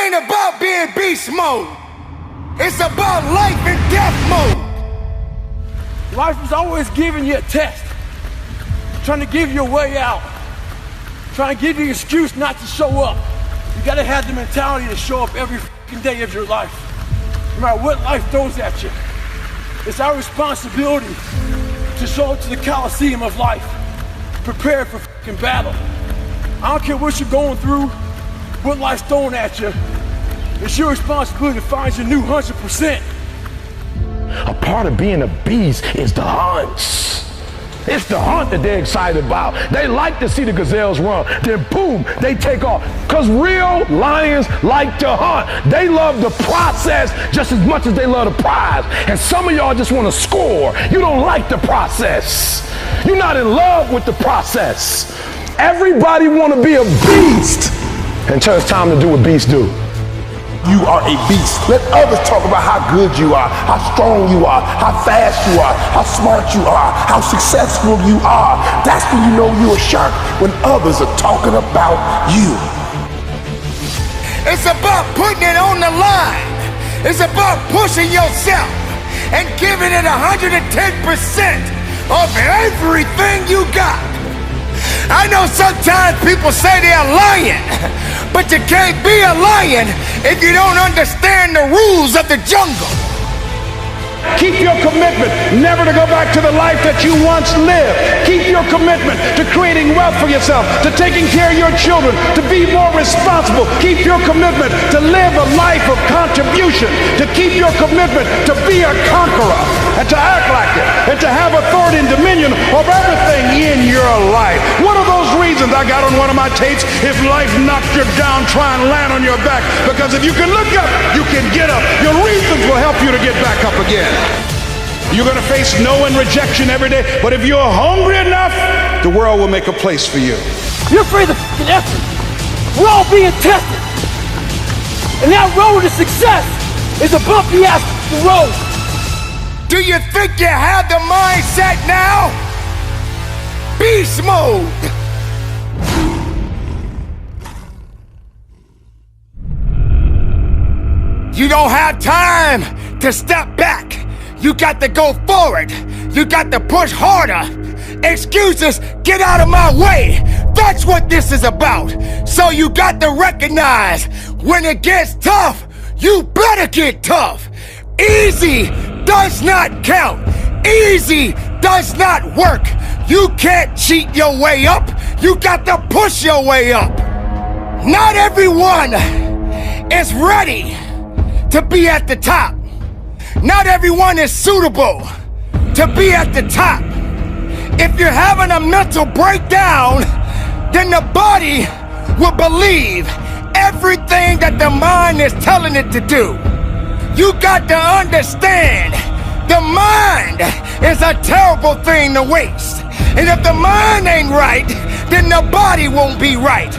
ain't about being beast mode. It's about life and death mode. Life is always giving you a test, trying to give you a way out, trying to give you an excuse not to show up. You gotta have the mentality to show up every fucking day of your life, no matter what life throws at you. It's our responsibility to show up to the Coliseum of life, prepared for fucking battle. I don't care what you're going through, what life's throwing at you. It's your responsibility to find your new 100%. A part of being a beast is the hunts. It's the hunt that they're excited about. They like to see the gazelles run, then boom, they take off. Because real lions like to hunt. They love the process just as much as they love the prize. And some of y'all just want to score. You don't like the process. You're not in love with the process. Everybody want to be a beast until it's time to do what beasts do. You are a beast. Let others talk about how good you are, how strong you are, how fast you are, how smart you are, how successful you are. That's when you know you're a shark, when others are talking about you. It's about putting it on the line. It's about pushing yourself and giving it 110% of everything you got. I know sometimes people say they're lying, but you can't be a lion if you don't understand the rules of the jungle. Keep your commitment never to go back to the life that you once lived. Keep your commitment to creating wealth for yourself, to taking care of your children, to be more responsible. Keep your commitment to live a life of contribution, to keep your commitment to be a conqueror and to act like it and to have authority and dominion over everything in your life. What are those reasons I got on one of my tapes? If life knocks you down, try and land on your back, because if you can look up, you can get up. Your reasons will help you to get back up again. You're going to face no and rejection every day, but if you're hungry enough, the world will make a place for you. You're afraid of fucking effort. We're all being tested. And that road to success is a bumpy ass road. Do you think you have the mindset now? Beast mode. You don't have time to step back. You got to go forward. You got to push harder. Excuses, get out of my way. That's what this is about. So you got to recognize when it gets tough, you better get tough. Easy does not count. Easy does not work. You can't cheat your way up. You got to push your way up. Not everyone is ready to be at the top. Not everyone is suitable to be at the top. If you're having a mental breakdown, then the body will believe everything that the mind is telling it to do. You got to understand, the mind is a terrible thing to waste. And if the mind ain't right, then the body won't be right.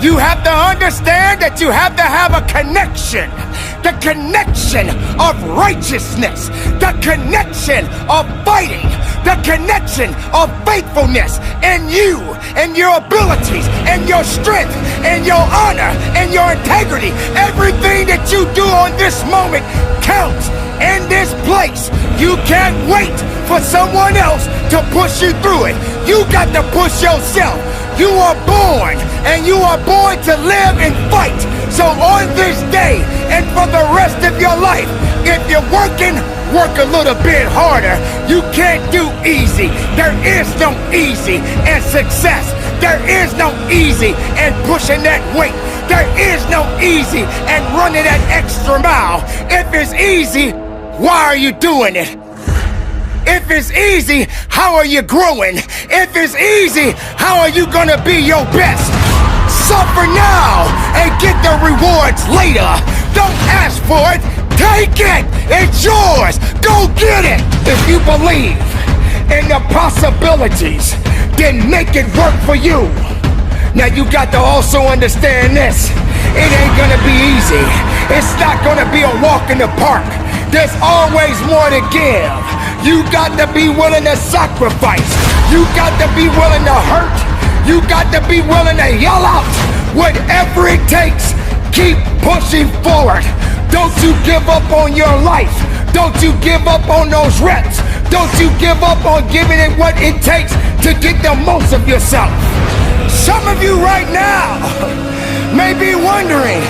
You have to understand that you have to have a connection. The connection of righteousness, the connection of fighting, the connection of faithfulness in you and your abilities and your strength and your honor and your integrity. Everything that you do on this moment counts in this place. You can't wait for someone else to push you through it. You got to push yourself. You are born, and you are born to live and fight. So on this day, and for the rest of your life, if you're working, work a little bit harder. You can't do easy. There is no easy in success. There is no easy in pushing that weight. There is no easy in running that extra mile. If it's easy, why are you doing it? If it's easy, how are you growing? If it's easy, how are you gonna be your best? Suffer now and get the rewards later. Don't ask for it, take it. It's yours. Go get it. If you believe in the possibilities, then make it work for you. Now you got to also understand this. It ain't gonna be easy. It's not gonna be a walk in the park. There's always more to give. You got to be willing to sacrifice. You got to be willing to hurt. You got to be willing to yell out whatever it takes Keep pushing forward. Don't you give up on your life. Don't you give up on those reps. Don't you give up on giving it what it takes to get the most of yourself. Some of you right now may be wondering,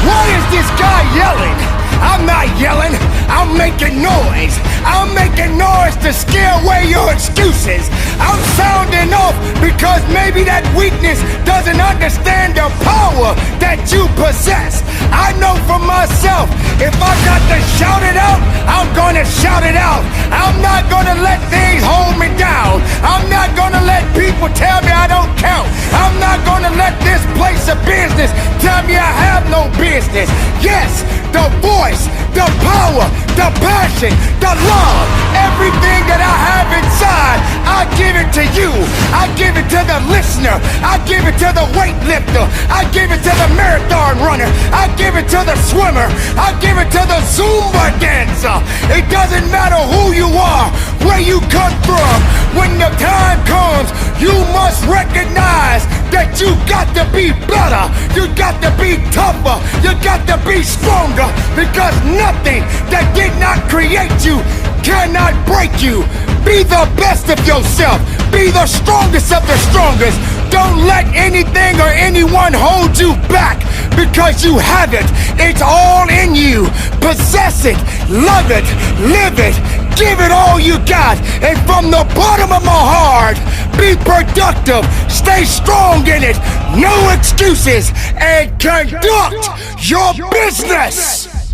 why is this guy yelling? I'm not yelling, I'm making noise. I'm making noise to scare away your excuses. I'm sounding off because maybe that weakness doesn't understand the power that you possess. I know for myself, if I got to shout it out, I'm gonna shout it out. I'm not gonna let things hold me down. I'm not gonna let people tell me I don't count. I'm not gonna let this place of business tell me I have no business. Yes, the voice, the power, the passion, the love, everything that I have inside, I give it to you. I give it to the listener. I give it to the weightlifter. I give it to the marathon runner. I give it to the swimmer. I give it to the Zumba dancer. It doesn't matter who you are, where you come from. When the time comes, you must recognize that you got to be better. You got to be tougher. You got to be stronger, because nothing that did not create you cannot break you. Be the best of yourself. Be the strongest of the strongest. Don't let anything or anyone hold you back, because you have it. It's all in you. Possess it, love it, live it, give it all you got. And from the bottom of my heart, be productive, stay strong in it, no excuses, and conduct your business.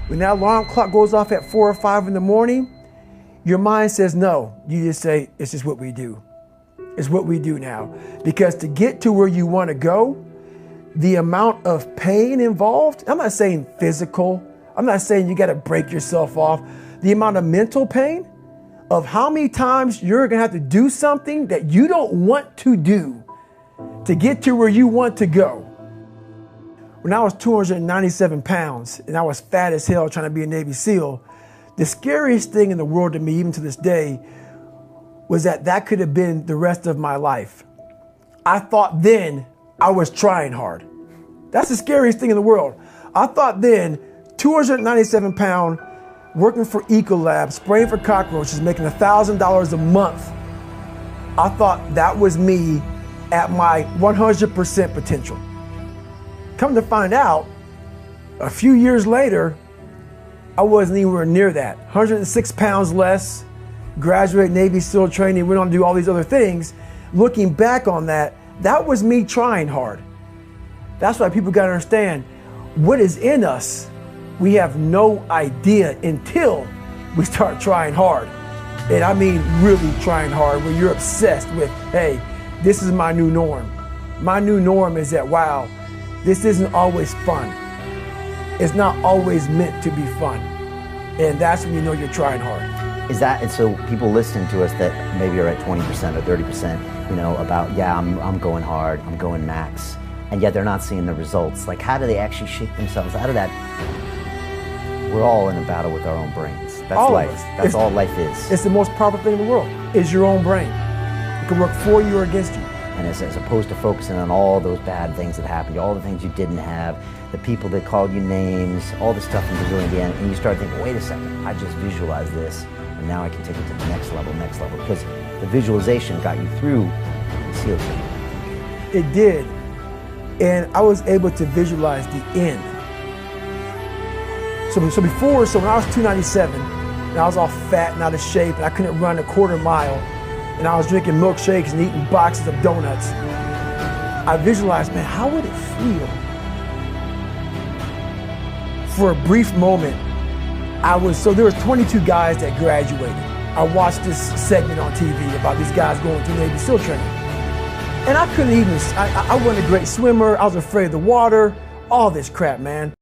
When that alarm clock goes off at 4 or 5 in the morning, your mind says no. You just say, it's just what we do. It's what we do now. Because to get to where you want to go, the amount of pain involved, I'm not saying physical, I'm not saying you got to break yourself off. The amount of mental pain of how many times you're going to have to do something that you don't want to do to get to where you want to go. When I was 297 pounds and I was fat as hell trying to be a Navy SEAL, the scariest thing in the world to me, even to this day, was that could have been the rest of my life. I thought then I was trying hard. That's the scariest thing in the world. I thought then, 297 pound, working for Ecolab, spraying for cockroaches, making $1,000 a month. I thought that was me at my 100% potential. Come to find out, a few years later, I wasn't anywhere near that. 106 pounds less, graduate Navy SEAL training, went on to do all these other things. Looking back on that, that was me trying hard. That's why people gotta understand, what is in us, we have no idea until we start trying hard. And I mean really trying hard, where you're obsessed with, hey, this is my new norm. My new norm is that, wow, this isn't always fun. It's not always meant to be fun. And that's when you know you're trying hard. Is that, and so people listening to us that maybe are at 20% or 30%, you know, about, yeah, I'm going hard, I'm going max, and yet they're not seeing the results. Like, how do they actually shake themselves out of that? We're all in a battle with our own brains. That's all life. That's all life is. It's the most powerful thing in the world, is your own brain. It can work for you or against you. And as opposed to focusing on all those bad things that happened to you, all the things you didn't have, the people that called you names, all the stuff in Brazil, Indiana, and you start thinking, wait a second, I just visualized this, and now I can take it to the next level, because the visualization got you through the SEAL training. It did, and I was able to visualize the end. So when I was 297, and I was all fat and out of shape, and I couldn't run a quarter mile, and I was drinking milkshakes and eating boxes of donuts, I visualized, man, how would it feel? For a brief moment, there was 22 guys that graduated. I watched this segment on TV about these guys going through Navy SEAL training. And I couldn't even, I wasn't a great swimmer, I was afraid of the water, all this crap, man.